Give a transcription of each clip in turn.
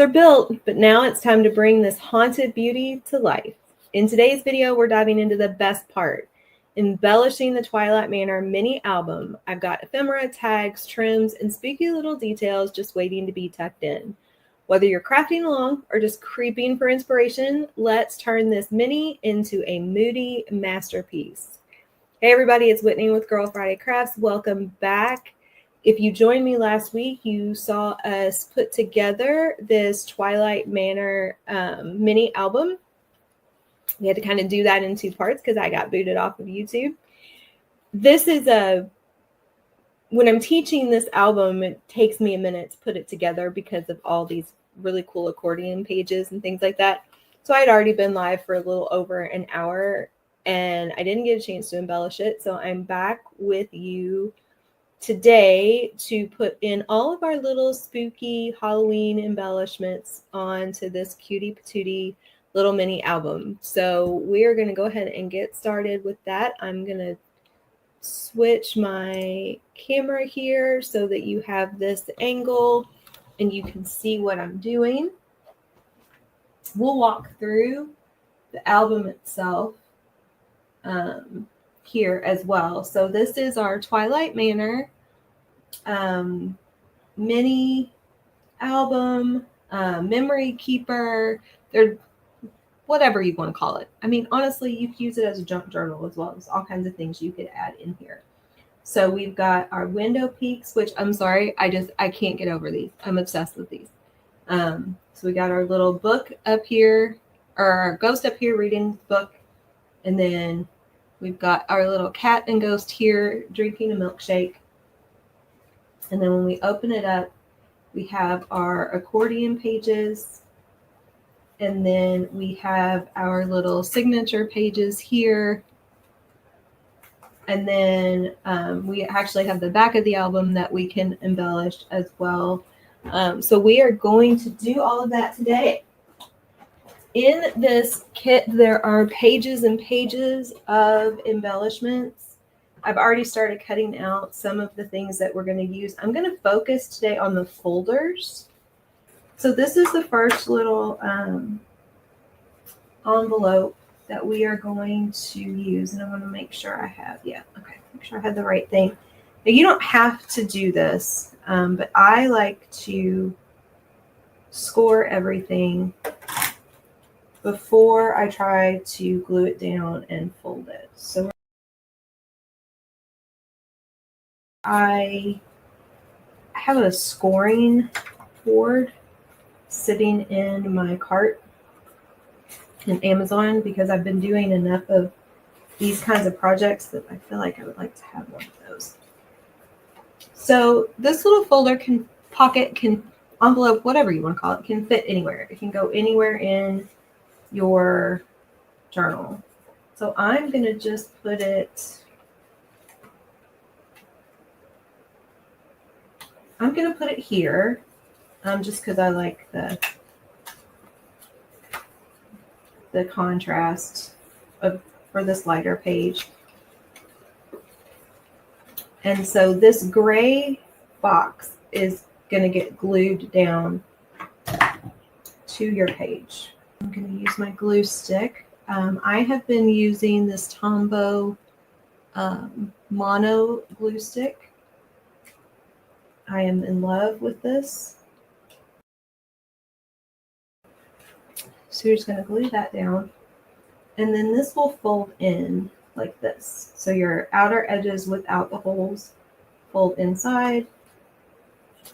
Are built, but now it's time to bring this haunted beauty to life. In today's video, we're diving into the best part, embellishing the Twilight Manor mini album. I've got ephemera, tags, trims, and spooky little details just waiting to be tucked in. Whether you're crafting along or just creeping for inspiration, let's turn this mini into a moody masterpiece. Hey everybody, it's Whitney with Girl Friday Crafts. Welcome back. If you joined me last week, you saw us put together this Twilight Manor mini album. We had to kind of do that in two parts because I got booted off of YouTube. This is when I'm teaching this album, it takes me a minute to put it together because of all these really cool accordion pages and things like that. So I had already been live for a little over an hour and I didn't get a chance to embellish it. So I'm back with you today to put in all of our little spooky Halloween embellishments onto this cutie patootie little mini album. So we are going to go ahead and get started with that. I'm going to switch my camera here so that you have this angle and you can see what I'm doing. We'll walk through the album itself here as well. So this is our Twilight Manor mini album, memory keeper, they're whatever you want to call it. I mean, honestly, you can use it as a junk journal as well. There's all kinds of things you could add in here. So we've got our window peaks, which I'm sorry, I can't get over these. I'm obsessed with these. So we got our little book up here, or our ghost up here reading the book. And then we've got our little cat and ghost here drinking a milkshake. And then when we open it up, we have our accordion pages. And then we have our little signature pages here. And then we actually have the back of the album that we can embellish as well. So we are going to do all of that today. In this kit, there are pages and pages of embellishments. I've already started cutting out some of the things that we're going to use. I'm going to focus today on the folders. So this is the first little envelope that we are going to use. And I want to make sure I have, make sure I have the right thing. Now, you don't have to do this, but I like to score everything before I try to glue it down and fold it. So I have a scoring board sitting in my cart in Amazon because I've been doing enough of these kinds of projects that I feel like I would like to have one of those. So this little folder envelope, whatever you want to call it, can fit anywhere. It can go anywhere in your journal. So I'm going to just put it, here, just because I like the contrast for this lighter page. And so this gray box is going to get glued down to your page. I'm going to use my glue stick. I have been using this Tombow mono glue stick. I am in love with this. So you're just going to glue that down. And then this will fold in like this. So your outer edges without the holes fold inside.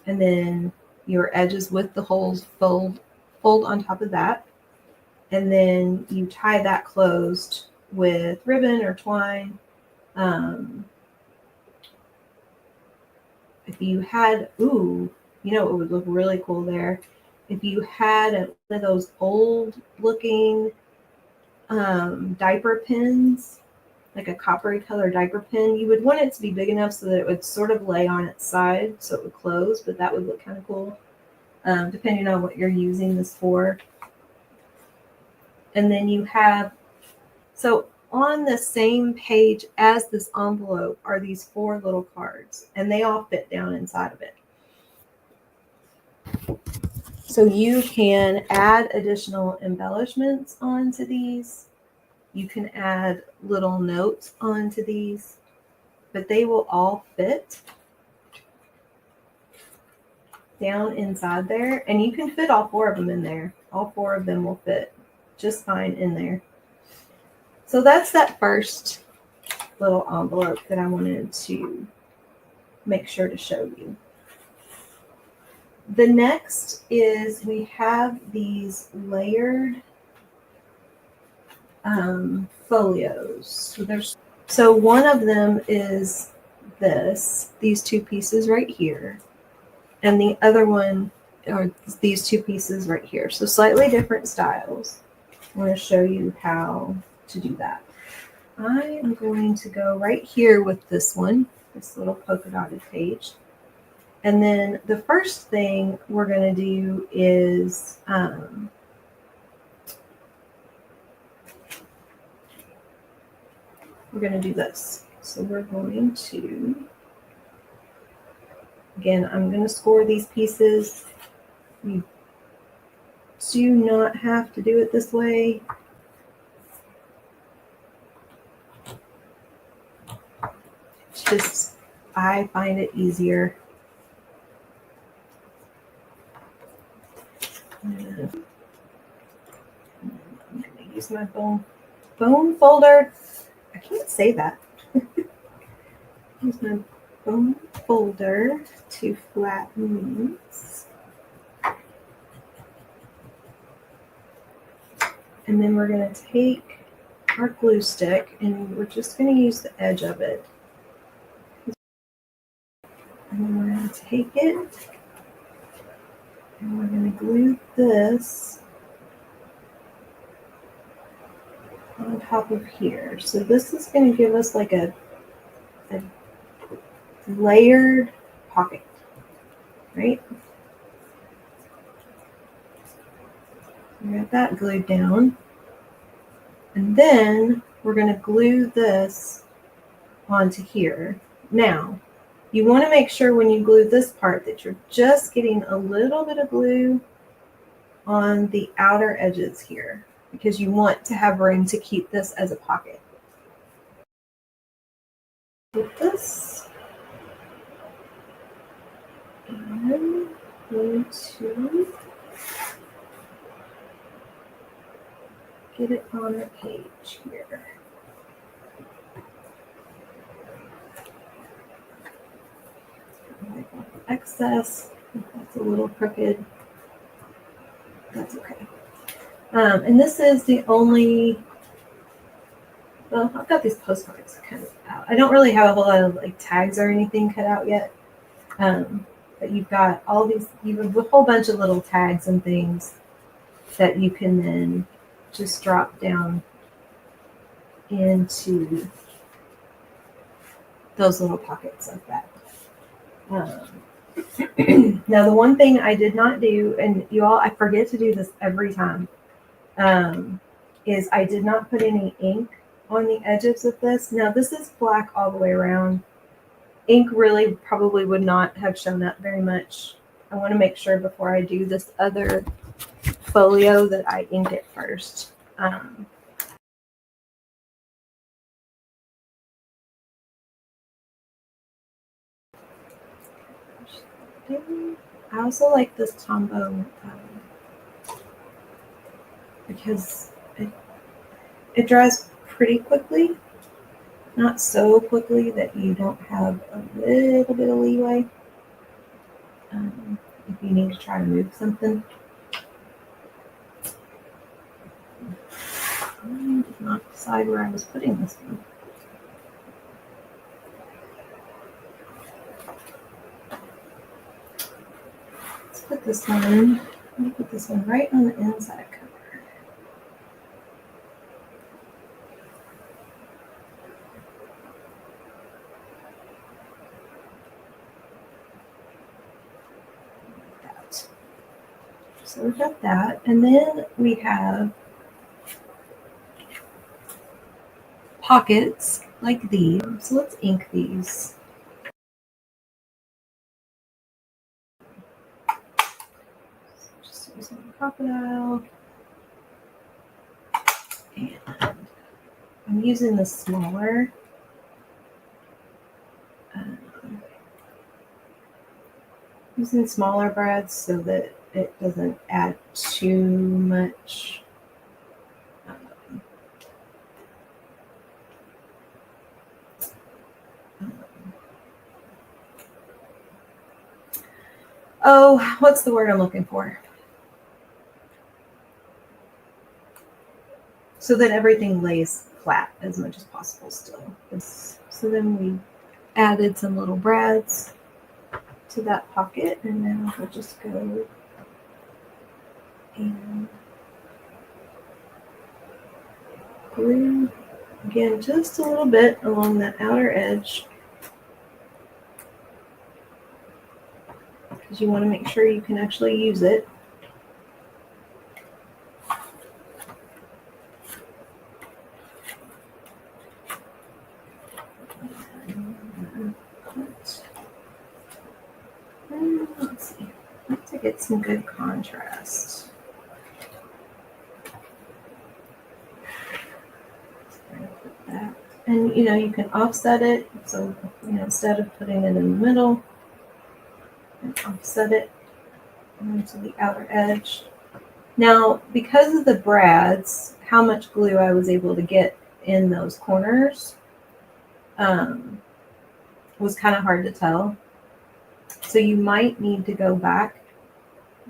And then your edges with the holes fold on top of that. And then you tie that closed with ribbon or twine. If you had, it would look really cool there. If you had one of those old looking diaper pins, like a coppery color diaper pin, you would want it to be big enough so that it would sort of lay on its side so it would close, but that would look kind of cool, depending on what you're using this for. And then you have, so on the same page as this envelope are these 4 little cards, and they all fit down inside of it. So you can add additional embellishments onto these. You can add little notes onto these, but they will all fit down inside there, and you can fit all 4 of them in there. All 4 of them will fit just fine in there. So that's that first little envelope that I wanted to make sure to show you. The next is we have these layered folios. So one of them is these 2 pieces right here, and the other one are these 2 pieces right here. So slightly different styles. I want to show you how to do that. I am going to go right here with this one, this little polka dotted page. And then the first thing we're going to do is we're going to do this. So we're going to, again, I'm going to score these pieces. You do not have to do it this way. It's just, I find it easier. I'm going to use my bone folder. I can't say that. Use my bone folder to flatten these. And then we're going to take our glue stick and we're just going to use the edge of it. And then we're going to take it and we're going to glue this on top of here. So this is going to give us like a layered pocket, right? We got that glued down. And then we're going to glue this onto here. Now, you want to make sure when you glue this part that you're just getting a little bit of glue on the outer edges here, because you want to have room to keep this as a pocket. With this, I'm going to get it on our page here. Excess, that's a little crooked. That's okay. And this is the only, well, I've got these postcards kind of out. I don't really have a whole lot of like tags or anything cut out yet. But you've got all these, you have a whole bunch of little tags and things that you can then just drop down into those little pockets like that. Now, the one thing I did not do, and you all, I forget to do this every time, is I did not put any ink on the edges of this. Now, this is black all the way around. Ink really probably would not have shown up very much. I want to make sure before I do this other folio that I ink it first. I also like this Tombow because it dries pretty quickly. Not so quickly that you don't have a little bit of leeway if you need to try to move something. I did not decide where I was putting this one. Let's put this one in. Let me put this one right on the inside cover. So we've got that, and then we have pockets like these. So let's ink these. Just crocodile. And I'm using the smaller using smaller brads so that it doesn't add too much oh, what's the word I'm looking for? So that everything lays flat as much as possible still. So then we added some little brads to that pocket, and now we'll just go and glue again just a little bit along that outer edge, because you want to make sure you can actually use it. Let's see, I have to get some good contrast. And you can offset it. So instead of putting it in the middle, and offset it onto the outer edge. Now, because of the brads, how much glue I was able to get in those corners was kind of hard to tell. So you might need to go back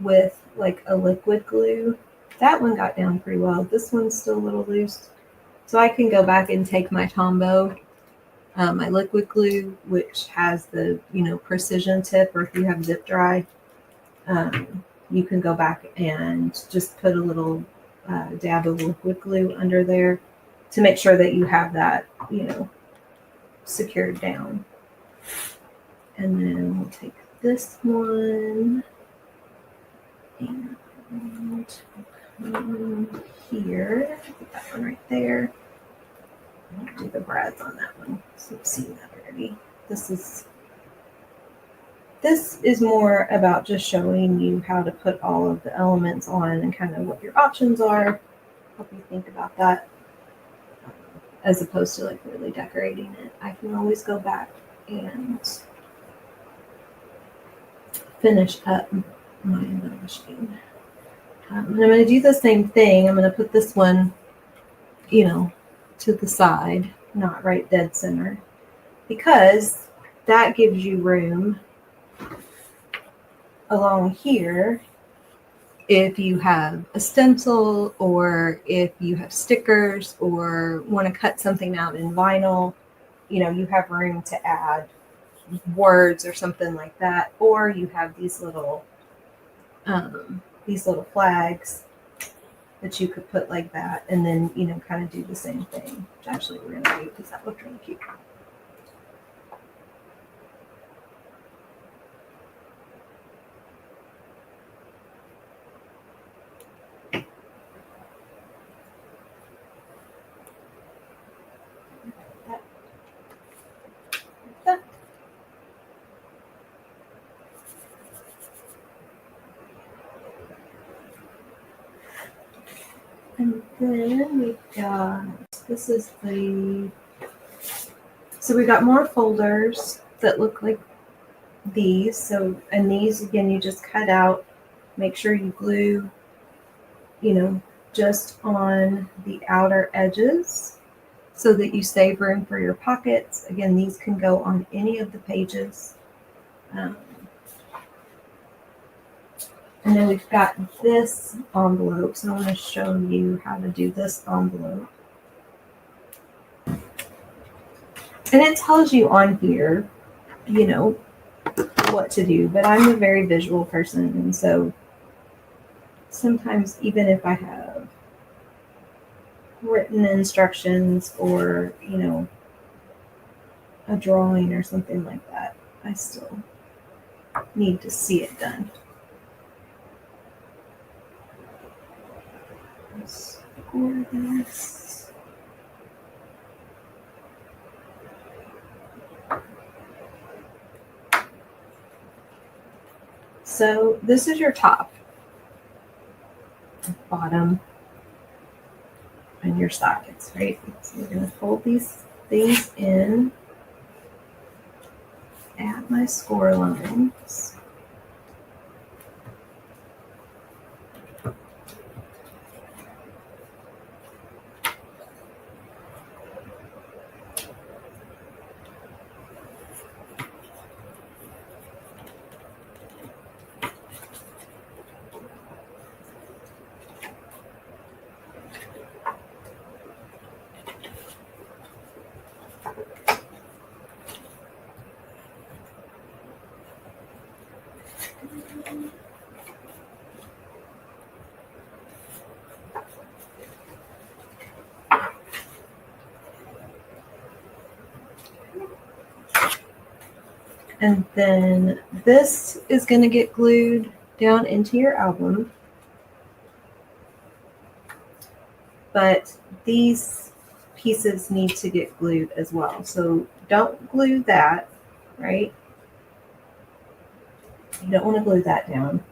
with like a liquid glue. That one got down pretty well. This one's still a little loose. So I can go back and take my Tombow, my liquid glue, which has the, precision tip, or if you have zip dry, you can go back and just put a little dab of liquid glue under there to make sure that you have that, secured down. And then we'll take this one and come here, put that one right there. I'll do the brads on that one, so you've seen that already. This is more about just showing you how to put all of the elements on and kind of what your options are. Help you think about that, as opposed to like really decorating it. I can always go back and finish up my embellishing. And I'm going to do the same thing. I'm going to put this one, to the side, not right dead center, because that gives you room along here if you have a stencil, or if you have stickers, or want to cut something out in vinyl. You have room to add words or something like that, or you have these little flags that you could put like that, and then kind of do the same thing, which actually we're going to do because that looked really cute. And then we've got, so we got more folders that look like these. So, and these, again, you just cut out, make sure you glue, just on the outer edges so that you save room for your pockets. Again, these can go on any of the pages. And then we've got this envelope. So I want to show you how to do this envelope. And it tells you on here, what to do. But I'm a very visual person. And so sometimes, even if I have written instructions or, a drawing or something like that, I still need to see it done. This. So this is your top. bottom and your sockets, right? So we're going to fold these things in, add my score lines. And then this is going to get glued down into your album. But these pieces need to get glued as well. So don't glue that, right? You don't want to glue that down.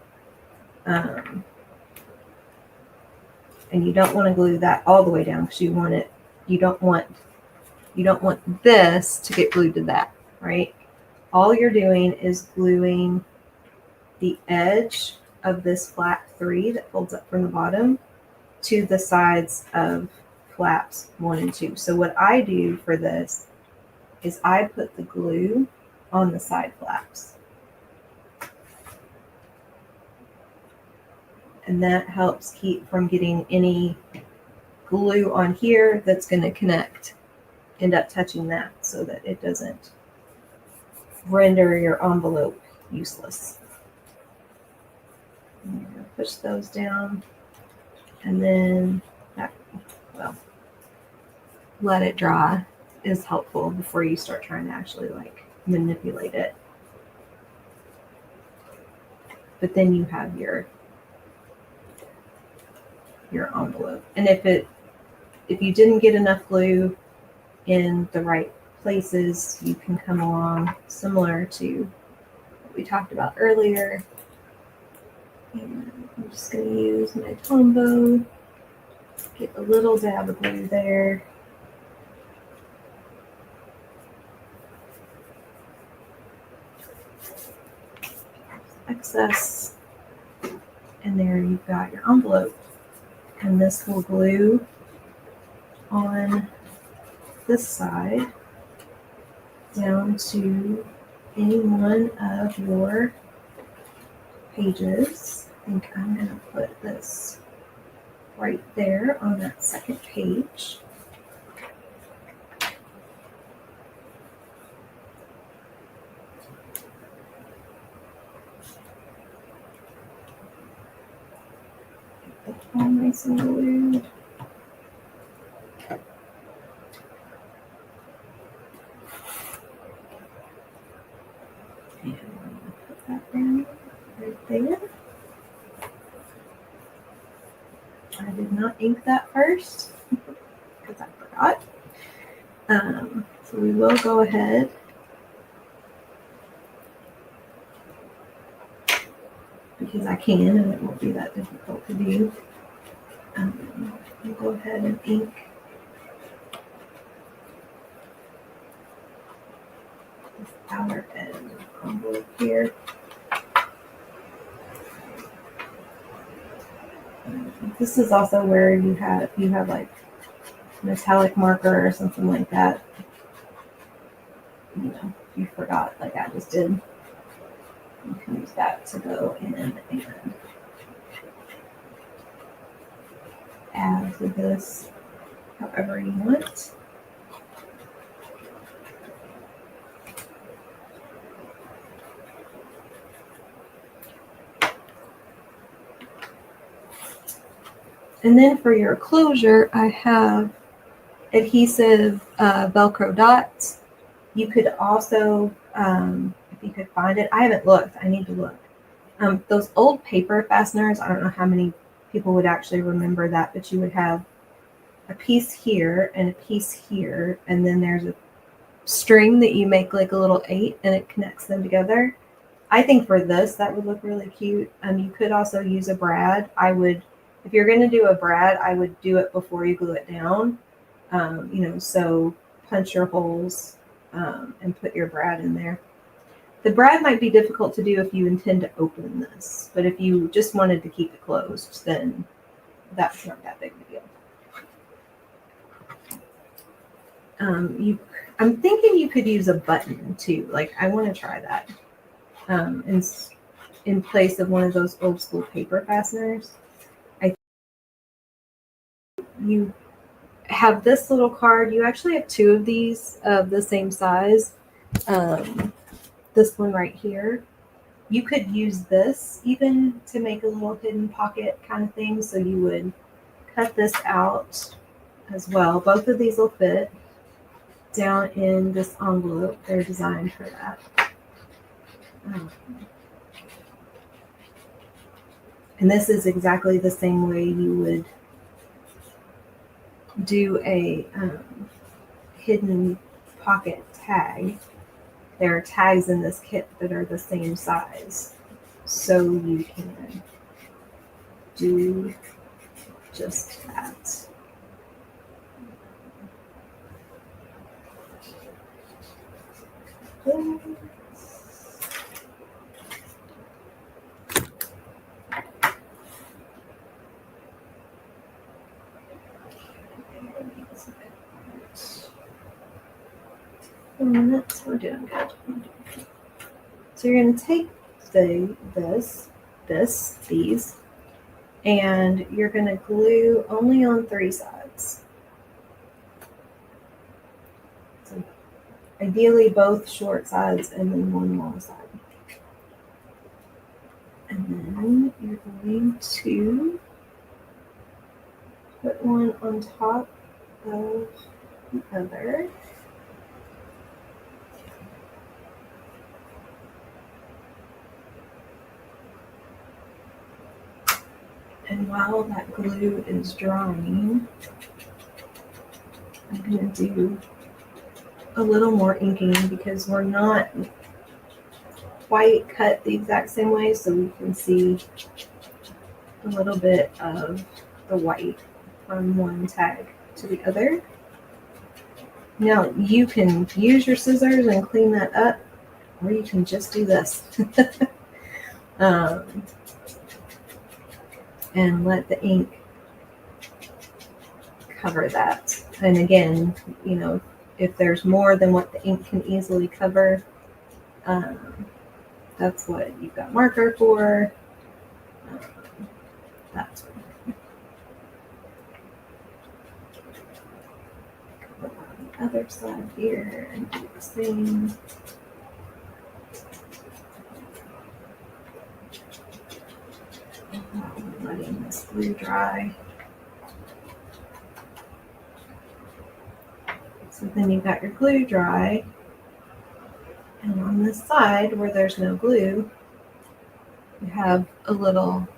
And you don't want to glue that all the way down because you don't want this to get glued to that, right? All you're doing is gluing the edge of this flap 3 that folds up from the bottom to the sides of flaps 1 and 2. So what I do for this is I put the glue on the side flaps. And that helps keep from getting any glue on here that's going to end up touching that so that it doesn't render your envelope useless. I'm going to push those down and then let it dry is helpful before you start trying to actually like manipulate it. But then you have your envelope. And if you didn't get enough glue in the right places, you can come along similar to what we talked about earlier. And I'm just going to use my Tombow, get a little dab of glue there. Excess. And there you've got your envelope. And this will glue on this side down to any one of your pages. I think I'm going to put this right there on that second page. Get that all nice and glued. And I'm going to put that down right there. I did not ink that first because I forgot. So we will go ahead because I can and it won't be that difficult to do. We'll go ahead and ink this outer edge of the envelope here. This is also where you have like metallic marker or something like that. You know, if you forgot, like I just did, you can use that to go in and add to this however you want. And then for your closure, I have adhesive Velcro dots. You could also, if you could find it, I haven't looked, I need to look. Those old paper fasteners, I don't know how many people would actually remember that, but you would have a piece here and a piece here, and then there's a string that you make like a little 8 and it connects them together. I think for this, that would look really cute. You could also use a brad. If you're going to do a brad, I would do it before you glue it down. So punch your holes and put your brad in there. The brad might be difficult to do if you intend to open this, but if you just wanted to keep it closed, then that's not that big of a deal. I'm thinking you could use a button too. Like, I want to try that in place of one of those old school paper fasteners. You have this little card. You actually have two of these of the same size. This one right here. You could use this even to make a little hidden pocket kind of thing. So you would cut this out as well. Both of these will fit down in this envelope. They're designed for that. And this is exactly the same way you would do a hidden pocket tag. There are tags in this kit that are the same size, so you can do just that. And that's, we're doing good. So you're going to take these, and you're going to glue only on 3 sides. So ideally both short sides and then one long side. And then you're going to put one on top of the other. And while that glue is drying, I'm going to do a little more inking because we're not quite cut the exact same way, so we can see a little bit of the white from one tag to the other. Now you can use your scissors and clean that up, or you can just do this. And let the ink cover that. And again, if there's more than what the ink can easily cover, that's what you've got marker for. That's what on the other side here and do the same. Letting this glue dry. So then you've got your glue dry, and on this side where there's no glue, you have a little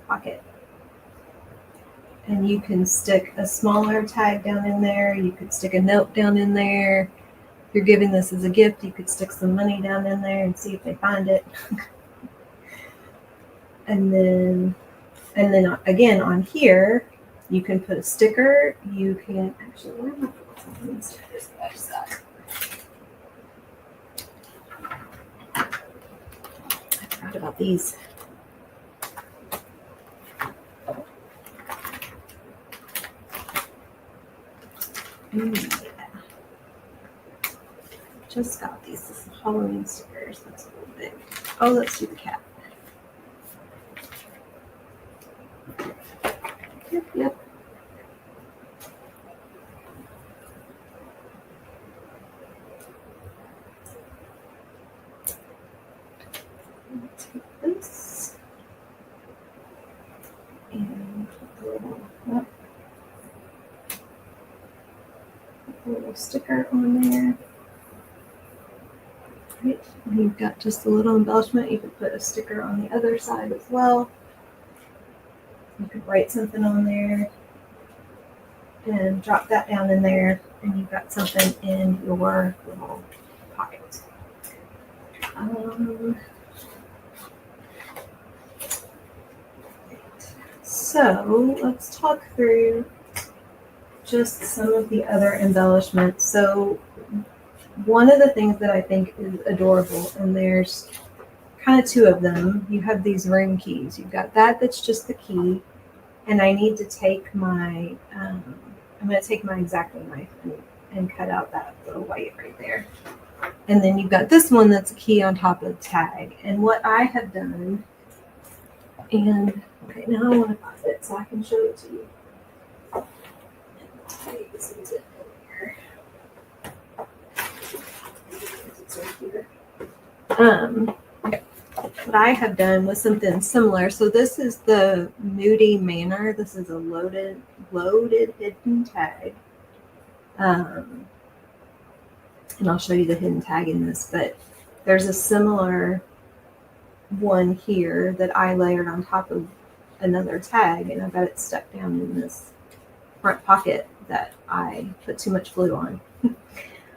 pocket. And you can stick a smaller tag down in there, you could stick a note down in there. If you're giving this as a gift, you could stick some money down in there and see if they find it. And then again on here, you can put a sticker. You can actually, where am I putting these stickers? I forgot about these. Yeah. Just got these. This is Halloween stickers. That's a little big. Oh, let's do the cat. Yep. Take this and put a little sticker on there. Right. And you've got just a little embellishment. You could put a sticker on the other side as well. You could write something on there and drop that down in there, and you've got something in your little pocket. So let's talk through just some of the other embellishments. So one of the things that I think is adorable, and there's kind of two of them. You have these room keys. You've got that's just the key, and I need to take my, I'm going to take my X-Acto knife and cut out that little white right there. And then you've got this one that's a key on top of the tag. And what I have done, and okay, now I want to pop it so I can show it to you. This is it here. It's right here. What I have done was something similar. So this is the Moody Manor. This is a loaded hidden tag. And I'll show you the hidden tag in this, but there's a similar one here that I layered on top of another tag, and I've got it stuck down in this front pocket that I put too much glue on.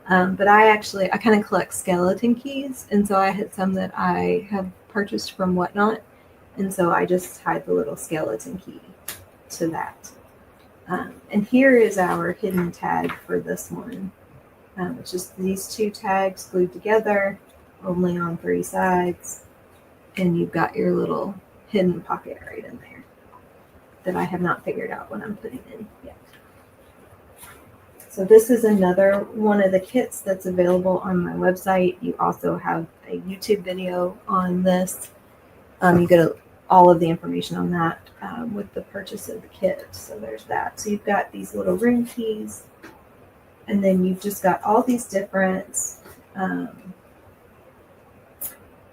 But I kind of collect skeleton keys, and so I had some that I have purchased from Whatnot, and so I just tied the little skeleton key to that. And here is our hidden tag for this one. It's just these two tags glued together, only on 3 sides, and you've got your little hidden pocket right in there that I have not figured out what I'm putting in yet. So this is another one of the kits that's available on my website. You also have a YouTube video on this. You get all of the information on that with the purchase of the kit. So there's that. So you've got these little room keys, and then you've just got all these different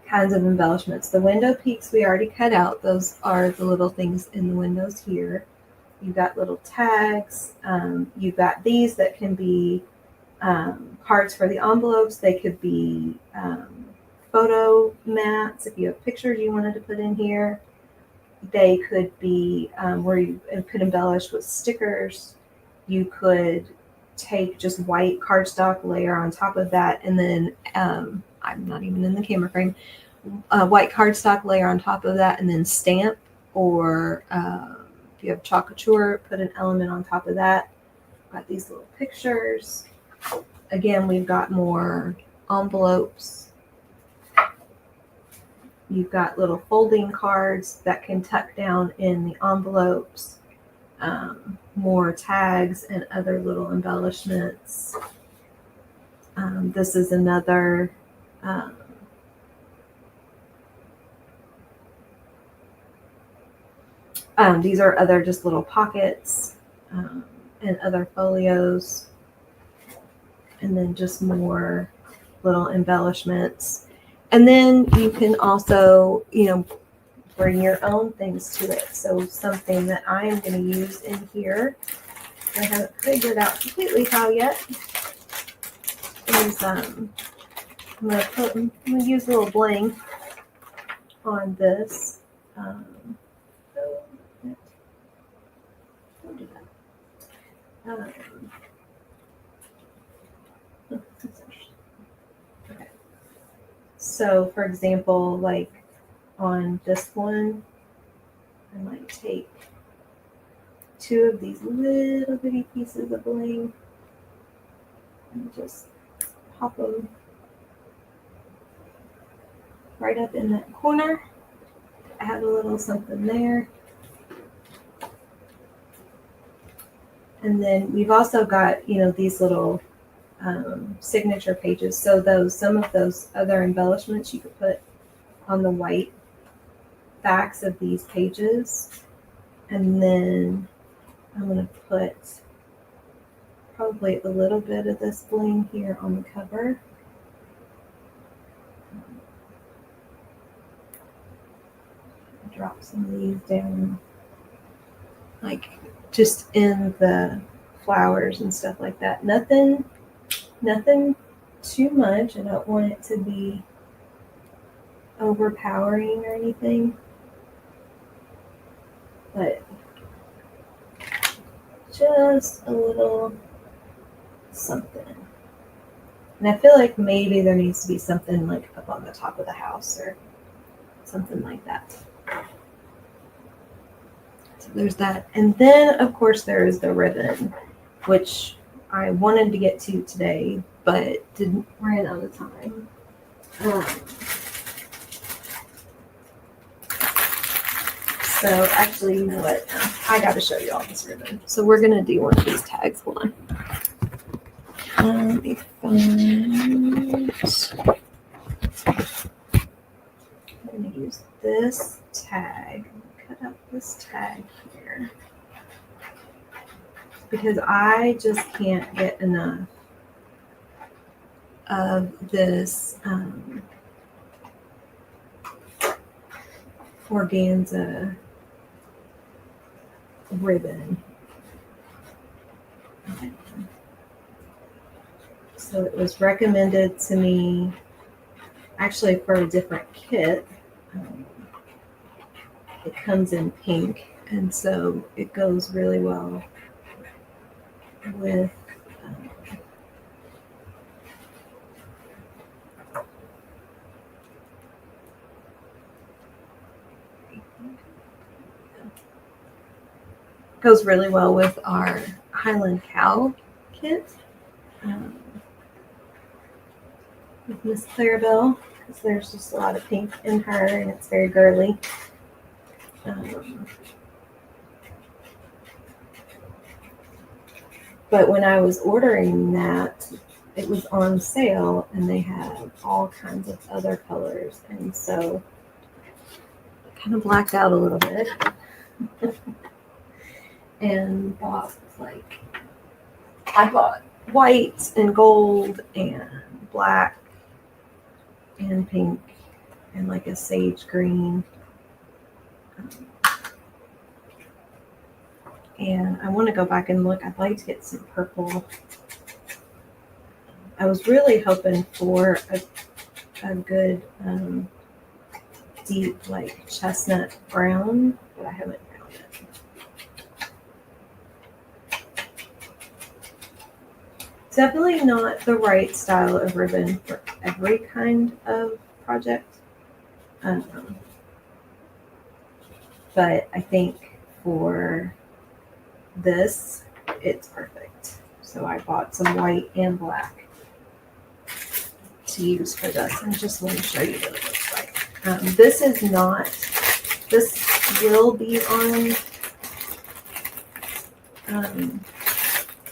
kinds of embellishments. The window peaks we already cut out. Those are the little things in the windows here. You've got little tags. You've got these that can be cards for the envelopes. They could be photo mats if you have pictures you wanted to put in here. They could be where you could embellish with stickers. You could take just white cardstock, layer on top of that, and then I'm not even in the camera frame. White cardstock, layer on top of that, and then stamp, or if you have chocolate, put an element on top of that. Got these little pictures. Again, we've got more envelopes. You've got little folding cards that can tuck down in the envelopes. More tags and other little embellishments. This is another these are other just little pockets and other folios, and then just more little embellishments. And then you can also, bring your own things to it. So something that I am going to use in here, I haven't figured out completely how yet, is I'm going to use a little bling on this. Don't do that. Okay. So, for example, like on this one, I might take 2 of these little bitty pieces of bling and just pop them right up in that corner. Add a little something there. And then we've also got, these little signature pages. So some of those other embellishments you could put on the white backs of these pages. And then I'm going to put probably a little bit of this bling here on the cover. Drop some of these down, like just in the flowers and stuff like that. Nothing too much. I don't want it to be overpowering or anything, but just a little something. And I feel like maybe there needs to be something like up on the top of the house or something like that to there's that. And then, of course, there is the ribbon, which I wanted to get to today, but ran out of time. So actually, you know what? I got to show you all this ribbon. So we're going to do one of these tags. Hold on. Let me find... I'm going to use this tag. Cut out this tag here. Because I just can't get enough of this organza ribbon. So it was recommended to me actually for a different kit. It comes in pink, and so it goes really well with our Highland Cow kit with Miss Clarabelle, because there's just a lot of pink in her and it's very girly. But when I was ordering that, it was on sale and they had all kinds of other colors, and so I kind of blacked out a little bit and bought I bought white and gold and black and pink and like a sage green. And I want to go back and look. I'd like to get some purple. I was really hoping for a good deep like chestnut brown, but I haven't found it. Definitely not the right style of ribbon for every kind of project. But I think for this, it's perfect. So I bought some white and black to use for this. I just want to show you what it looks like. This will be on,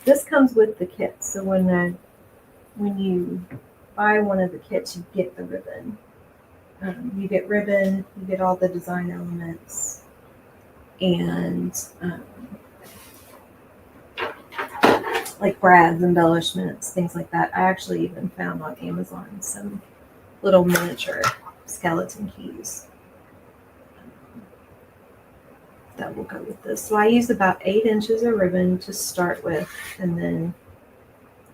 this comes with the kit. So when you buy one of the kits, you get the ribbon. You get ribbon, you get all the design elements, and like brads, embellishments, things like that. I actually even found on Amazon some little miniature skeleton keys that will go with this. So I use about 8 inches of ribbon to start with, and then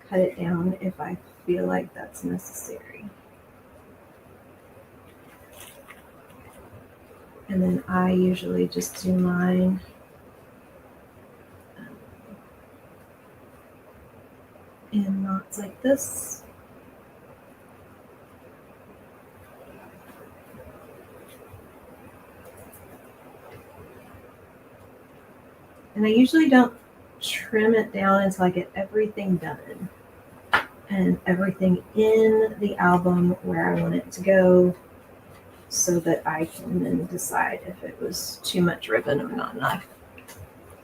cut it down if I feel like that's necessary. And then I usually just do mine in knots like this. And I usually don't trim it down until I get everything done and everything in the album where I want it to go, so that I can then decide if it was too much ribbon or not enough.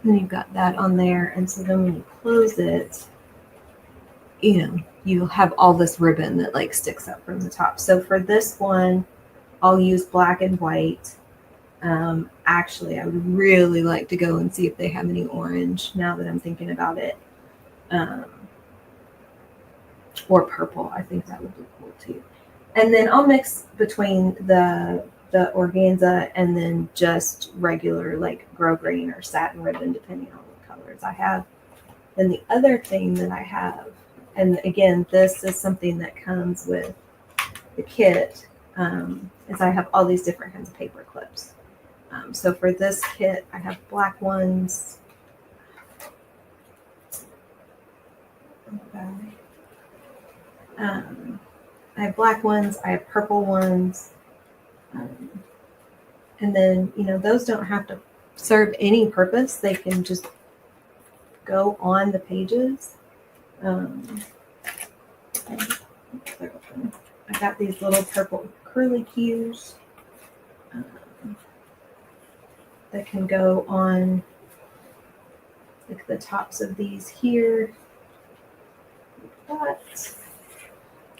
And you've got that on there, and so then when you close it, you'll have all this ribbon that like sticks up from the top. So for this one, I'll use black and white. Actually, I would really like to go and see if they have any orange now that I'm thinking about it. Or purple. I think that would be cool too. And then I'll mix between the organza and then just regular like grosgrain or satin ribbon, depending on what colors I have. Then the other thing that I have, and again, this is something that comes with the kit, is I have all these different kinds of paper clips. So for this kit, I have black ones. I have black ones, I have purple ones, and then, those don't have to serve any purpose. They can just go on the pages. I got these little purple curly cues that can go on like the tops of these here. But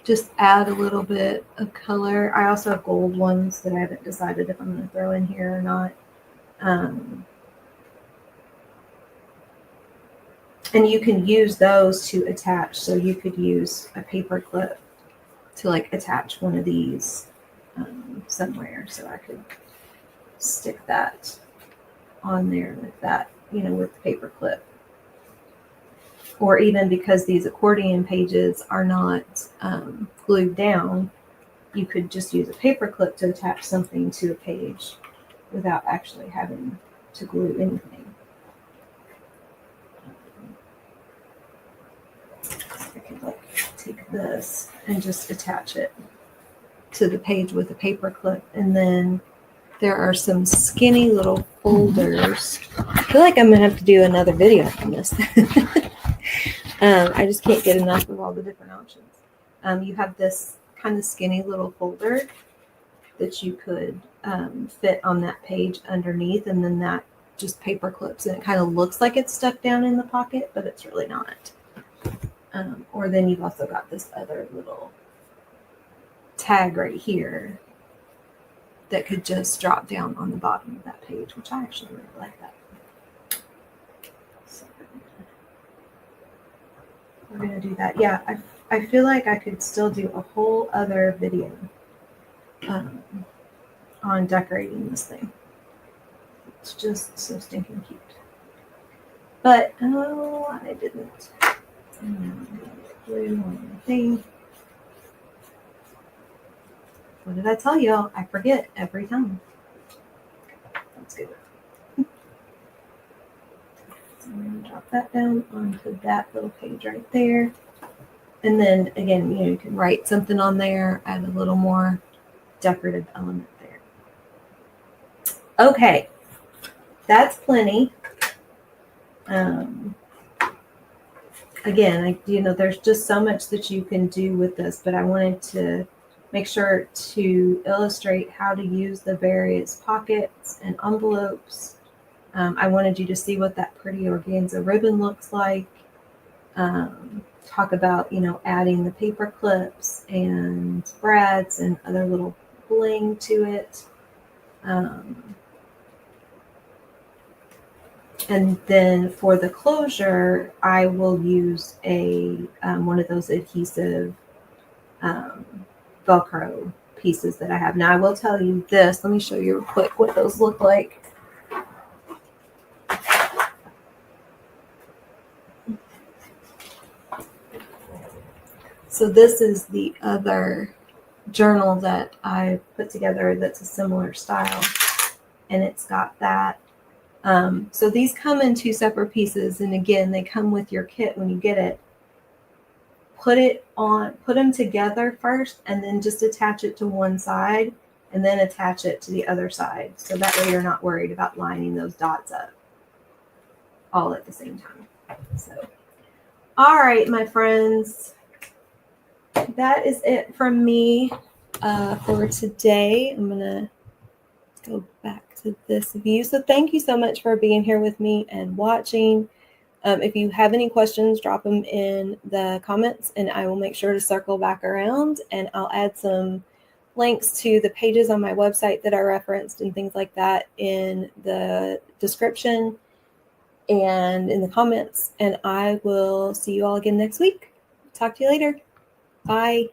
just add a little bit of color. I also have gold ones that I haven't decided if I'm going to throw in here or not. And you can use those to attach. So you could use a paper clip to like attach one of these somewhere. So I could stick that on there with that, you know, with the paper clip. Or even because these accordion pages are not glued down, you could just use a paper clip to attach something to a page without actually having to glue anything. I could like take this and just attach it to the page with a paper clip. And then there are some skinny little folders. I feel like I'm going to have to do another video on this. I just can't get enough of all the different options. You have this kind of skinny little folder that you could fit on that page underneath, and then that just paper clips, and it kind of looks like it's stuck down in the pocket, but it's really not. Or then you've also got this other little tag right here that could just drop down on the bottom of that page, which I actually really like that. So we're going to do that. Yeah, I feel like I could still do a whole other video on decorating this thing. It's just so stinking cute. But, oh, I didn't. Glue on the thing. What did I tell y'all? I forget every time. That's good. So I'm going to drop that down onto that little page right there. And then again, you can write something on there, add a little more decorative element there. Okay, that's plenty. Again, there's just so much that you can do with this, but I wanted to make sure to illustrate how to use the various pockets and envelopes. I wanted you to see what that pretty organza ribbon looks like. Talk about, adding the paper clips and brads and other little bling to it. And then for the closure, I will use one of those adhesive Velcro pieces that I have. Now I will tell you this. Let me show you real quick what those look like. So this is the other journal that I put together that's a similar style, and it's got that. So these come in 2 separate pieces, and again, they come with your kit when you get it. Put them together first, and then just attach it to one side, and then attach it to the other side. So that way you're not worried about lining those dots up all at the same time. So, all right, my friends, that is it from me for today. I'm going to go back to this view. So thank you so much for being here with me and watching. If you have any questions, drop them in the comments, and I will make sure to circle back around, and I'll add some links to the pages on my website that I referenced and things like that in the description and in the comments. And I will see you all again next week. Talk to you later. Bye.